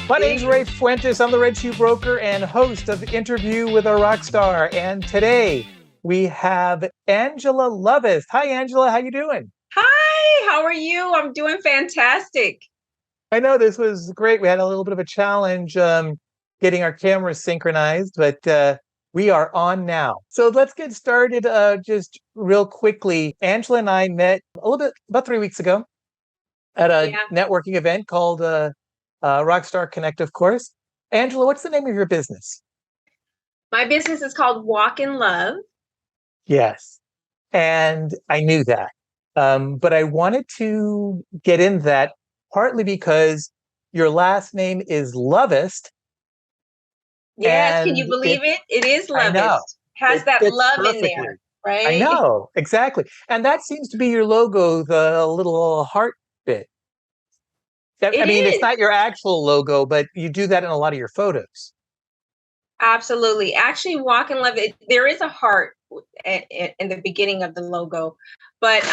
My name's Ray Fuentes. I'm the Red Shoe Broker and host of Interview with a Rockstar. And today we have Angela Lovest. Hi, Angela. How you doing? Hi, how are you? I'm doing fantastic. I know this was great. We had a little bit of a challenge getting our cameras synchronized, but we are on now. So let's get started just real quickly. Angela and I met a little bit about 3 weeks ago at a Yeah, networking event called Rockstar Connect, of course. Angela, what's the name of your business? my business is called Walk in Love. Yes. And I knew that. But I wanted to get in that partly because your last name is Lovest, Yes, can you and believe it? It is I know, Lovest. Has it that fits love in perfectly. there, I right? know, exactly. And that seems to be your logo, the little heart bit. I It mean, it's is. not your actual logo, but you do that in a lot of your photos. Absolutely. Actually, Walk in Love, there is a heart in the beginning of the logo, but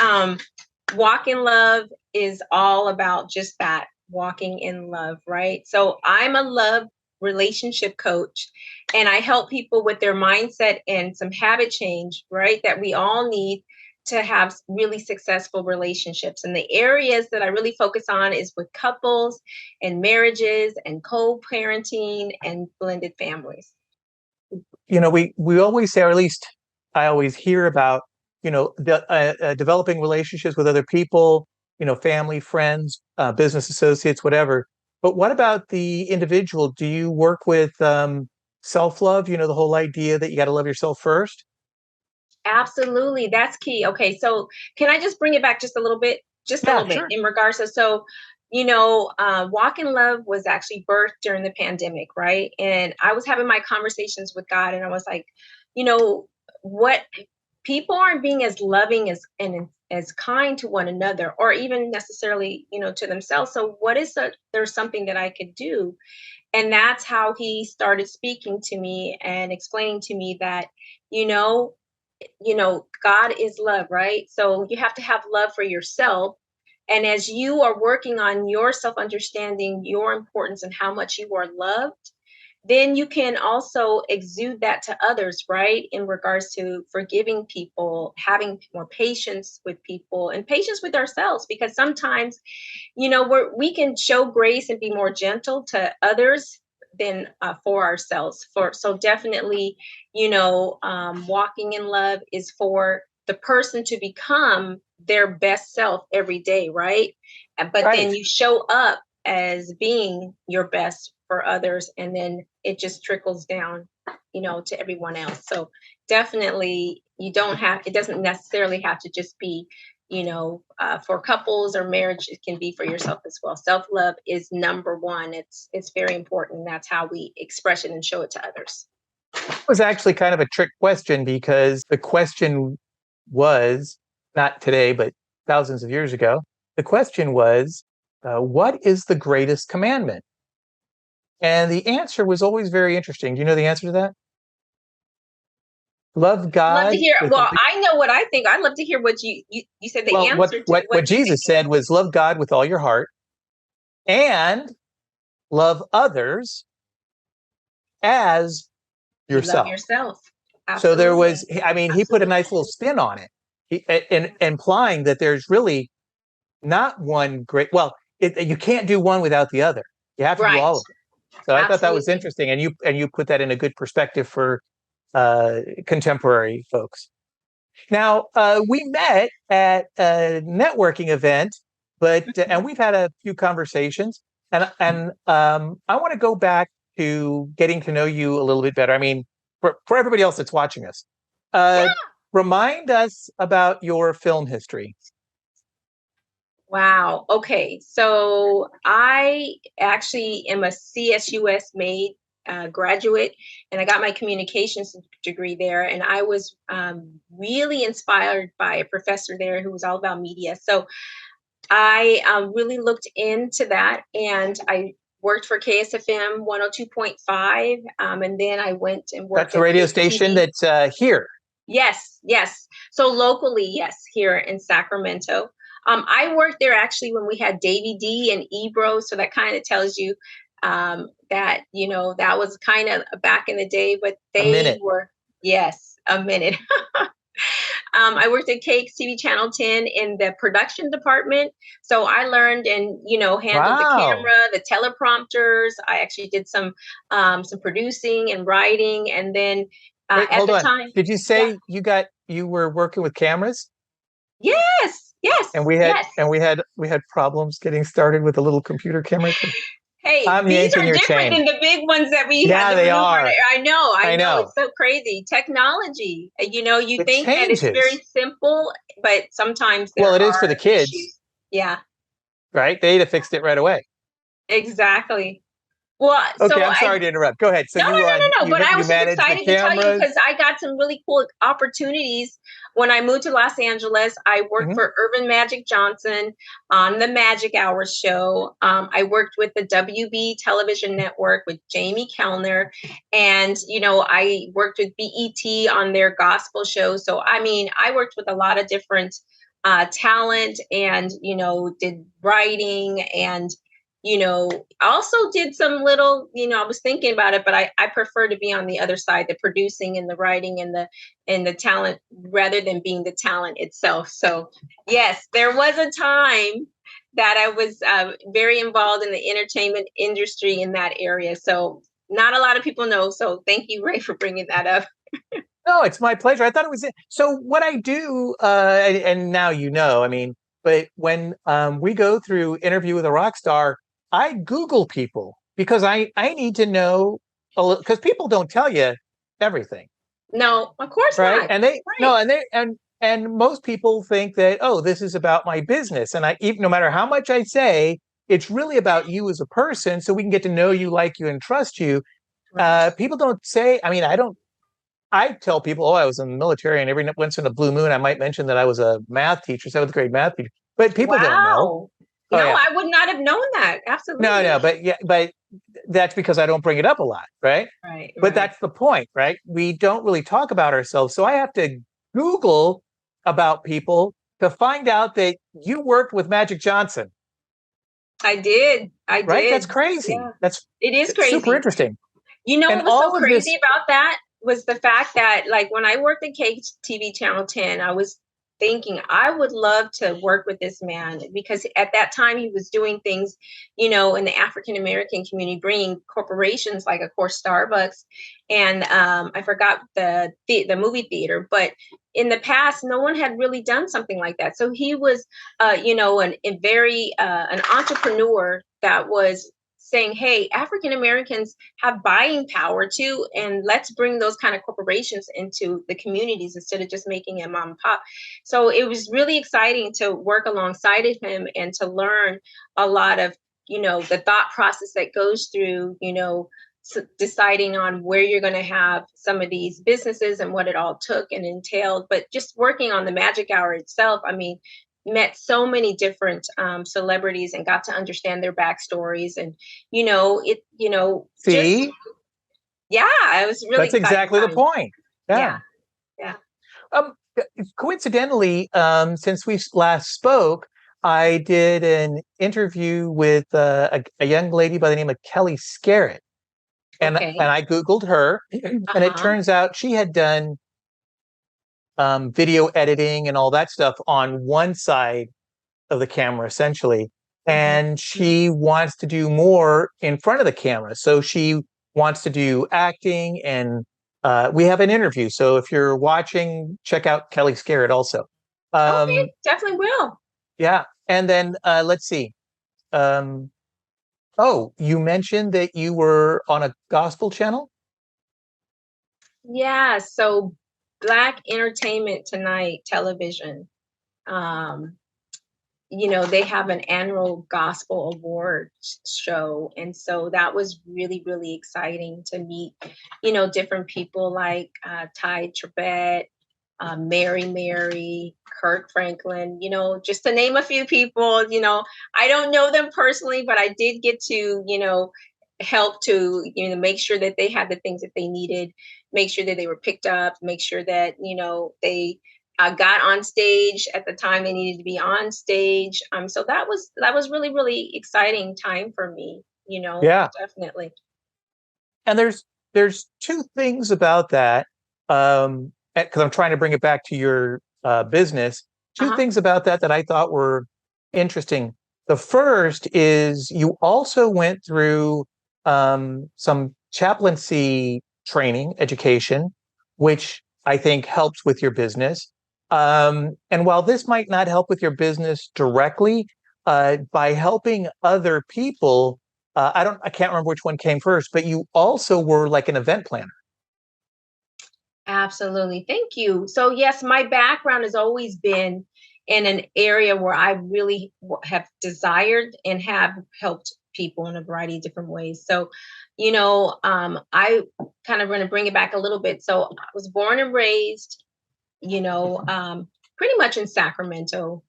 Walk in Love is all about just that, walking in love, right? So I'm a love relationship coach, and I help people with their mindset and some habit change, right? That we all need to have really successful relationships. And the areas that I really focus on is with couples and marriages and co-parenting and blended families. We always say, or at least I always hear about, developing relationships with other people, family, friends, business associates, whatever. But what about the individual? Do you work with self-love? The whole idea that you got to love yourself first? Absolutely, that's key. Okay, so can I just bring it back just a Yeah, little bit sure. in regards to Walk in Love was actually birthed during the pandemic, right? And I was having my conversations with God, and I was like, you know, what people aren't being as loving as kind to one another, or even necessarily, to themselves. So, there's something that I could do, and that's how He started speaking to me and explaining to me that, you know God is love, right? So you have to have love for yourself. And as you are working on your self understanding, your importance, and how much you are loved, then you can also exude that to others, right? In regards to forgiving people, having more patience with people, and patience with ourselves, because sometimes, we can show grace and be more gentle to others than for ourselves. So definitely, walking in love is for the person to become their best self every day, right? But then Right. you show up as being your best for others, and then it just trickles down, to everyone else. So definitely, it doesn't necessarily have to just be, for couples or marriage. It can be for yourself as well. Self-love is number one. It's very important. That's how we express it and show it to others. It was actually kind of a trick question because the question was not today, but thousands of years ago. The question was, what is the greatest commandment? And the answer was always very interesting. Do you know the answer to that? Love Love to God hear. with all Well, I know what I think. I'd love to hear what you said the well, answer to. what What do you think? Jesus said was love God with all your heart and love others as You love yourself. yourself. So there was, Absolutely. I mean, he put a Absolutely. nice little spin on it, implying that there's really not one great. Well, you can't do one without the other. You have to do Right. all of them. So I thought that was Absolutely. interesting, and you put that in a good perspective for contemporary folks. Now, we met at a networking event, but and we've had a few conversations, and I want to go back to getting to know you a little bit better. I mean, for everybody else that's watching us, uh, Yeah. remind us about your film history. Wow. Okay. So I actually am a CSUS made graduate, and I got my communications degree there. And I was really inspired by a professor there who was all about media. So I really looked into that, and I worked for KSFM 102.5. And then I went and That's worked the at radio Kids station TV. that's here. Yes, yes. So locally, yes, here in Sacramento. I worked there actually when we had Davy D and Ebro, so that kind of tells you. That, that was kind of back in the day, but A they minute. were, yes, a minute. I worked at KXTV Channel 10 in the production department. So I learned and, handled the Wow. camera, the teleprompters. I actually did some producing and writing. And then Wait, at hold the on. time, Did you yeah, say you were working with cameras yes, and yes, yes. we had problems getting started with a little computer camera? Hey, I'm these yanking are your different chain. than the big ones that we had Yeah, to they maneuver. are. I I know, know. it's so crazy. Technology, you It think that it's very changes. simple, but sometimes Well, there it is for the are kids, issues. Yeah, right? They'd have fixed it right away. exactly. Well, Okay, so I'm sorry to interrupt. Go ahead. So no, no, you were no, on no, no. But I you was just managed the excited to tell you cameras. because I got some really cool opportunities when I moved to Los Angeles. I worked Hmm. for Urban Magic Johnson on the Magic Hour show. I worked with the WB television network with Jamie Kellner. And, I worked with BET on their gospel show. So, I mean, I worked with a lot of different talent and, did writing and also did some little, I was thinking about it, but I prefer to be on the other side, the producing and the writing and the talent rather than being the talent itself. So yes, there was a time that I was very involved in the entertainment industry in that area. So not a lot of people know. So thank you, Ray, for bringing that up. No, it's my pleasure. I thought it was it. So what I do, and now you know, I mean, but when we go through interview with a rock star, I Google people because I need to know a little because people don't tell you everything, No, of course right? not. And they no, Right. and most people think that, oh, this is about my business, and I even no matter how much I say, it's really about you as a person, so we can get to know you, like you, and trust you. Right. People don't say. I mean, I don't. I tell people, oh, I was in the military, and every once in a blue moon, I might mention that I was a math teacher, seventh grade math teacher. But people don't know. Wow. Oh No, yeah, I would not have known that. no, Absolutely. no, but yeah, but that's because I don't bring it up a lot, right? Right, But right. that's the point, right? We don't really talk about ourselves, so I have to Google about people to find out that you worked with Magic Johnson, I did. I right? That's did. crazy. Yeah. It is That's super crazy. interesting, and What was so all of crazy this. about that was the fact that, like, when I worked at KTV Channel 10, I was thinking I would love to work with this man because at that time he was doing things, in the African American community, bringing corporations like, of course, Starbucks, and I forgot the movie theater, but in the past, no one had really done something like that. So he was, a very an entrepreneur that was saying, hey, African Americans have buying power too, and let's bring those kind of corporations into the communities instead of just making it mom and pop. So it was really exciting to work alongside of him and to learn a lot of, the thought process that goes through, deciding on where you're going to have some of these businesses and what it all took and entailed. But just working on the Magic Hour itself, I mean, met so many different celebrities and got to understand their backstories and just See, yeah, it was a really that's exciting exactly the time. point. Yeah, Yeah. yeah. Um, Coincidentally, since we last spoke, I did an interview with a young lady by the name of Kelly Scarrett, and Okay. I Googled her, and it Uh-huh. turns out she had done video editing and all that stuff on one side of the camera, essentially, Hmm. and she wants to do more in front of the camera. So she wants to do acting, and we have an interview. So if you're watching, check out Kelly Scarrett also. Okay, Um, definitely will. yeah, and then let's see. Um, oh, you mentioned that you were on a gospel channel. Yeah, so Black Entertainment Tonight television. Um, they have an annual gospel awards show. And so that was really, really exciting to meet, different people like Ty Tribbett, Mary, Kirk Franklin, just to name a few people. I don't know them personally, but I did get to, help to, make sure that they had the things that they needed, make sure that they were picked up, make sure that, they got on stage at the time they needed to be on stage. So that was really, really exciting time for me. Yeah. definitely. And there's two things about that. Because I'm trying to bring it back to your business. Two Uh-huh. things about that that I thought were interesting. The first is you also went through some chaplaincy training, education, which I think helps with your business. And while this might not help with your business directly, by helping other people, I can't remember which one came first, but you also were like an event planner. Absolutely. Thank you. So, yes, my background has always been in an area where I really have desired and have helped people in a variety of different ways. So, I kind of want to bring it back a little bit. So, I was born and raised, you know, um, pretty much in Sacramento.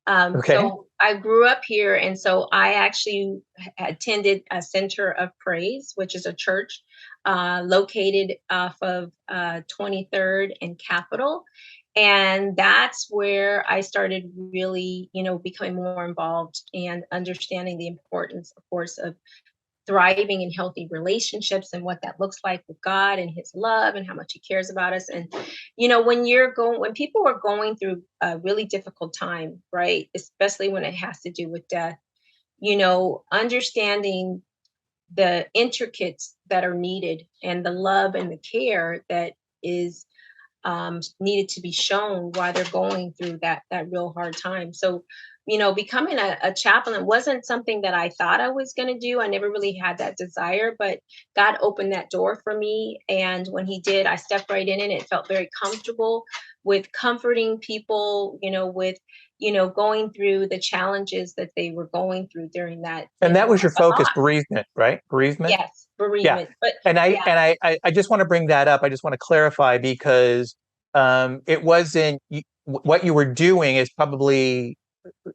Okay. So I grew up here, and so I actually attended a Center of Praise, which is a church located off of 23rd and Capitol. And that's where I started really, becoming more involved and understanding the importance, of course, of thriving in healthy relationships and what that looks like with God and his love and how much he cares about us. And when people are going through a really difficult time, right, especially when it has to do with death, understanding the intricates that are needed and the love and the care that is needed to be shown while they're going through that real hard time. So, becoming a chaplain wasn't something that I thought I was going to do. I never really had that desire, but God opened that door for me. And when He did, I stepped right in, and it felt very comfortable with comforting people, with going through the challenges that they were going through during that, And that was your a focus, lot. bereavement, right? Bereavement. Yes, Yeah. bereavement, but And I yeah. and I just want to bring that up. I just want to clarify because it wasn't what you were doing is probably,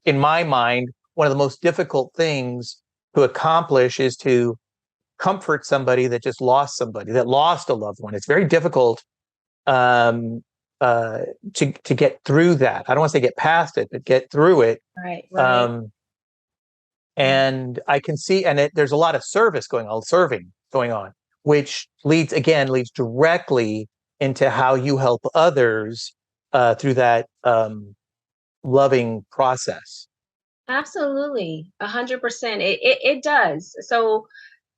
in my mind, one of the most difficult things to accomplish is to comfort somebody that just lost somebody, that lost a loved one. It's very difficult um, uh, to get through that. I don't want to say get past it, but get through it. Right, right. Um, Yeah. and I can see, and there's a lot of serving going on, which leads directly into how you help others through that loving process. Absolutely, 100%. It does. So,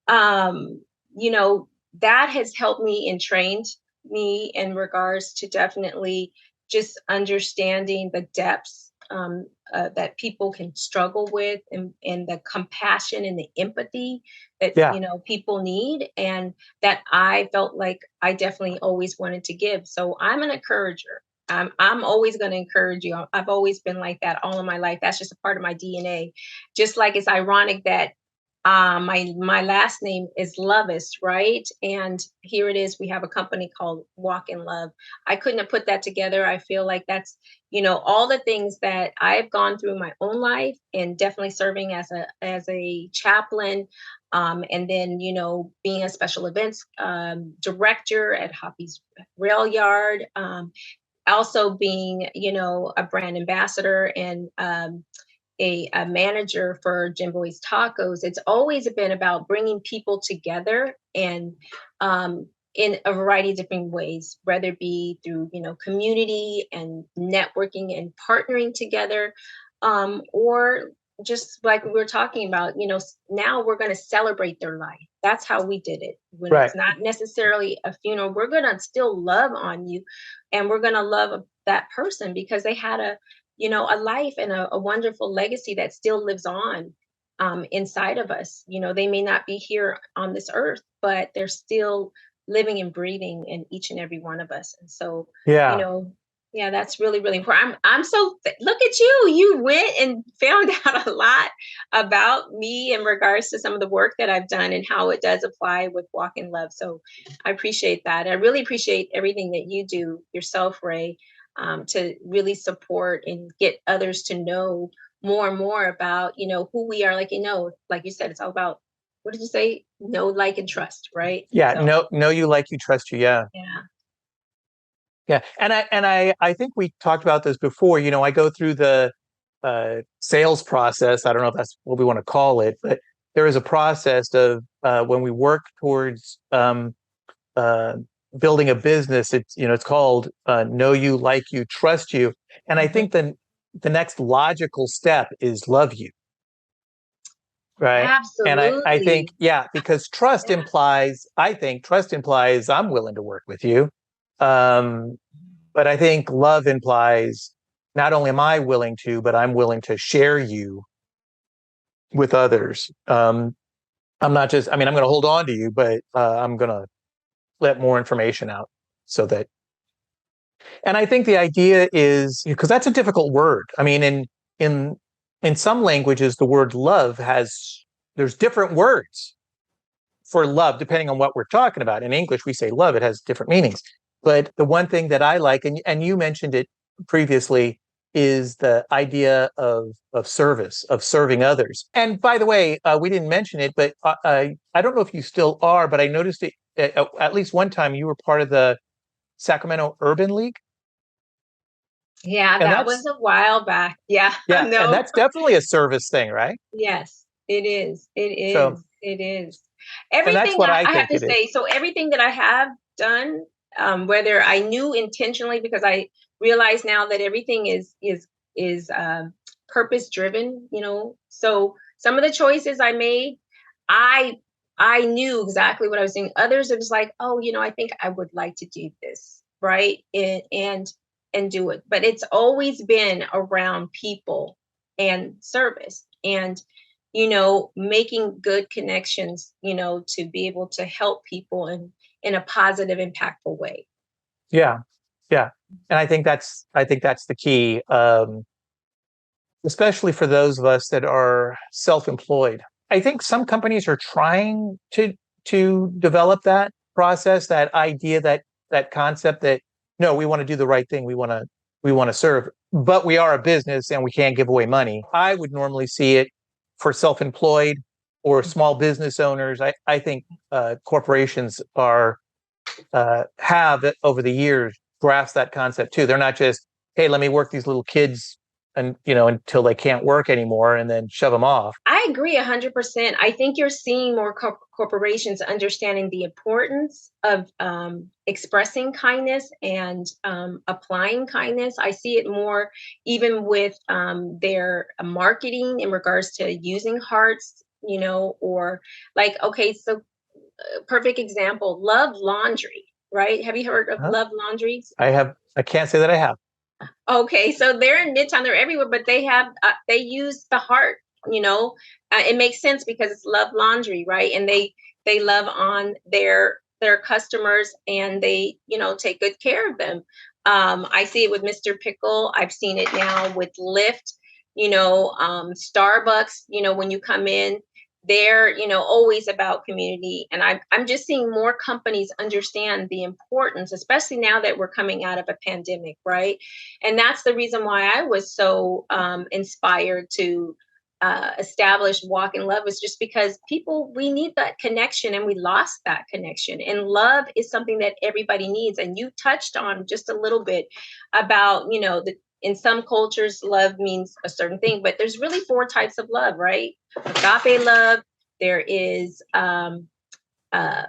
um, you know, that has helped me and trained me in regards to definitely just understanding the depths that people can struggle with, and the compassion and the empathy that Yeah. people need, and that I felt like I definitely always wanted to give. So I'm an encourager. I'm always going to encourage you. I've always been like that all of my life. That's just a part of my DNA. Just like it's ironic that my last name is Lovest, right? And here it is. We have a company called Walk in Love. I couldn't have put that together. I feel like that's all the things that I've gone through in my own life, and definitely serving as a chaplain, and then being a special events director at Hoppy's Rail Yard. Also being a brand ambassador and a manager for Jim Boy's Tacos. It's always been about bringing people together, and in a variety of different ways, whether it be through community and networking and partnering together, or just like we were talking about, now we're going to celebrate their life. That's how we did it. When Right. it's not necessarily a funeral, we're going to still love on you, and we're going to love that person because they had a life and a wonderful legacy that still lives on inside of us. They may not be here on this earth, but they're still living and breathing in each and every one of us. And so, you Yeah. know, yeah, that's really, really important. I'm so, look at you. You went and found out a lot about me in regards to some of the work that I've done and how it does apply with Walk in Love. So I appreciate that. I really appreciate everything that you do yourself, Ray, to really support and get others to know more and more about who we are. Like you said, it's all about, what did you say, know, like, and trust, right? Yeah. So Know you, like you, trust you. Yeah. yeah. Yeah. And I think we talked about this before. I go through the sales process. I don't know if that's what we want to call it, but there is a process of when we work towards uh, building a business. It's called know you, like you, trust you, and I Mhm. think then the next logical step is love you, right? And I think, Absolutely. yeah, because trust Yeah. implies, I think trust implies I'm willing to work with you. Um, but I think love implies not only am I willing to, but I'm willing to share you with others. I'm not just, I mean, I'm going to hold on to you, but I'm going to let more information out so that, and I think the idea is because that's a difficult word. I mean, in, in some languages, the word love has, there's different words for love, depending on what we're talking about. In English, we say love, it has different meanings. But the one thing that I like, and you mentioned it previously, is the idea of service, of serving others. And by the way, we didn't mention it, but I don't know if you still are, but I noticed it at least one time you were part of the Sacramento Urban League. Yeah, And that was that's, a while back. Yeah, yeah, and no. that's definitely a service thing, right? Yes, it is. It So, is. It is. and that's Everything what I, I I have think to it is. say, so everything that I have done, whether I knew intentionally, because I realize now that everything is purpose driven, So some of the choices I made, I I knew exactly what I was doing. Others, it was like, oh, I think I would like to do this, right? And do it. But it's always been around people and service and making good connections, to be able to help people in a positive, impactful way. Yeah, yeah. And I think that's the key. Especially for those of us that are self-employed. I think some companies are trying to develop that process, that idea, that concept that no, we want to do the right thing. We want to serve, but we are a business and we can't give away money. I would normally see it for self-employed or small business owners. I think corporations are have over the years grasped that concept too. They're not just, hey, let me work these little kids and until they can't work anymore and then shove them off. I agree 100%. I think you're seeing more corporations understanding the importance of expressing kindness and applying kindness. I see it more even with their marketing in regards to using hearts, or like, okay, so perfect example, Love Laundry, right? Have you heard of Huh? Love Laundry? I can't say that I have. Okay, so they're in Midtown, they're everywhere, but they use the heart. It makes sense because it's Love Laundry, right? And they love on their customers, and they take good care of them. I see it with Mr. Pickle. I've seen it now with Lyft. Starbucks. When you come in, they're always about community, and I'm just seeing more companies understand the importance, especially now that we're coming out of a pandemic, right? And that's the reason why I was so inspired to establish Walk in Love, was just because people, we need that connection, and we lost that connection. And love is something that everybody needs. And you touched on just a little bit about, in some cultures, love means a certain thing, but there's really four types of love, right? Agape love, there is uh, oh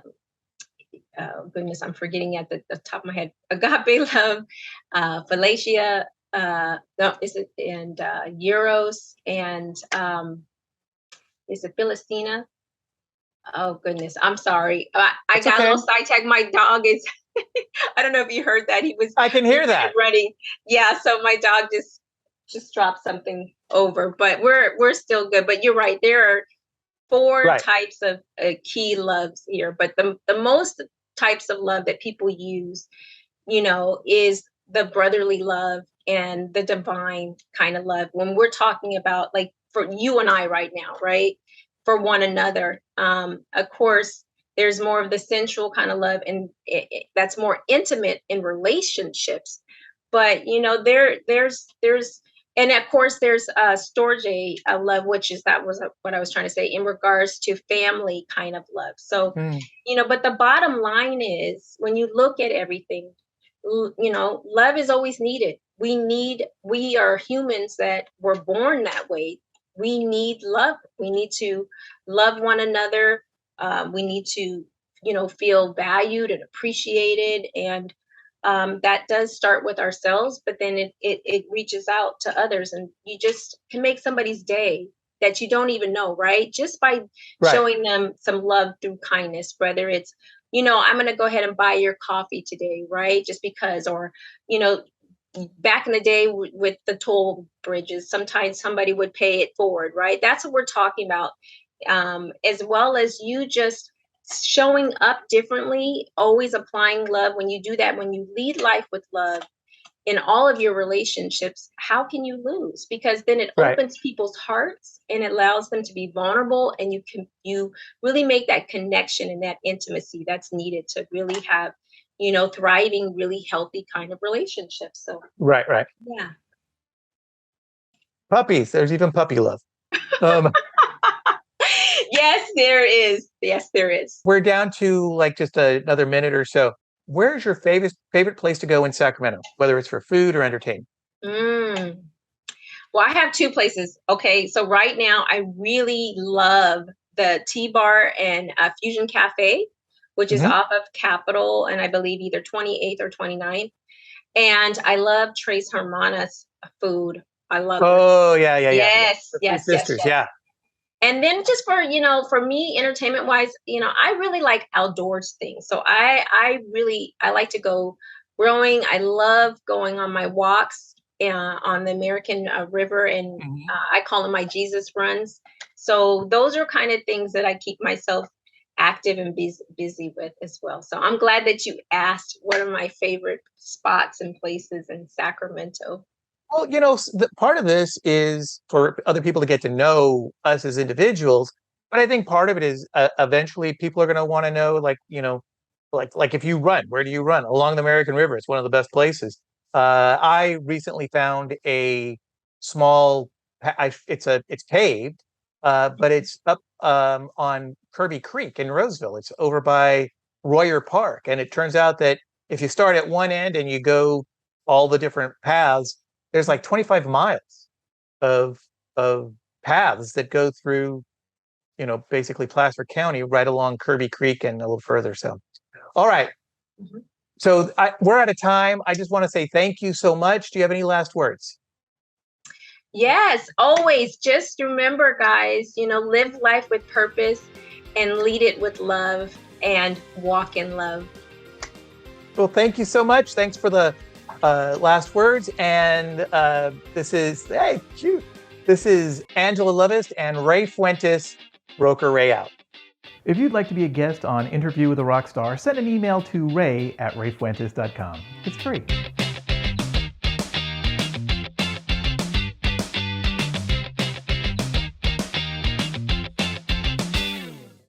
goodness, I'm forgetting at the top of my head. Agape love, Phalacia, no, is it, and Euros, and is it Philistina? Oh goodness, I'm sorry. I It's got a okay. little sidetracked. My dog is. I don't know if you heard that. He was I can he hear was that. running. Yeah, so my dog just dropped something over, but we're still good. But you're right. There are four Right. types of key loves here, but the most types of love that people use, is the brotherly love and the divine kind of love. When we're talking about, like, for you and I right now, right? For one another. Of course, there's more of the sensual kind of love, and that's more intimate in relationships. But there's and of course there's storge love, which is that was what I was trying to say in regards to family kind of love. So, Mm. but the bottom line is, when you look at everything, love is always needed. We are humans that were born that way. we need love. We need to love one another. We need to, feel valued and appreciated. And that does start with ourselves, but then it reaches out to others, and you just can make somebody's day that you don't even know, right? Just by Right. showing them some love through kindness, whether it's, I'm going to go ahead and buy your coffee today, right? Just because, or, you know, back in the day with the toll bridges, sometimes somebody would pay it forward, right? That's what we're talking about. As well as you just showing up differently, always applying love. When you do that, when you lead life with love in all of your relationships, how can you lose? Because then it Right. opens people's hearts and it allows them to be vulnerable, and you really make that connection and that intimacy that's needed to really have, thriving, really healthy kind of relationships. So Right. Right. yeah. Puppies. There's even puppy love. Um, Yes, there is. Yes, there is. we're down to like just another minute or so. Where's your favorite place to go in Sacramento, whether it's for food or entertainment? Mm. Well, I have two places. Okay, so right now I really love the Tea Bar and Fusion Cafe, which is Hmm. off of Capitol, and I believe either 28th or 29th. And I love Trace Hermana's food. I love her. Oh, yeah, yeah, yeah, yeah. Yes, The Three yes, yes, Sisters. yes. Yeah. And then just for me, entertainment wise, I really like outdoors things. So I like to go rowing. I love going on my walks on the American River, and Mhm. I call them my Jesus runs. So those are kind of things that I keep myself active and busy with as well. So I'm glad that you asked what are my favorite spots and places in Sacramento. Well, part of this is for other people to get to know us as individuals, but I think part of it is eventually people are going to want to know, like, like if you run, where do you run? Along the American River. It's one of the best places. I recently found a small, it's paved, but it's up on Kirby Creek in Roseville. It's over by Royer Park, and it turns out that if you start at one end and you go all the different paths, there's like 25 miles of of paths that go through, basically Placer County, right along Kirby Creek and a little further. So, all right. Mhm. So we're out of time. I just want to say thank you so much. Do you have any last words? Yes, always. Just remember, guys, live life with purpose and lead it with love and walk in love. Well, thank you so much. Thanks for the last words. And hey, shoot. This is Angela Lovest and Ray Fuentes, Broker Ray out. If you'd like to be a guest on Interview with a Rockstar, send an email to ray@rayfuentes.com. It's free.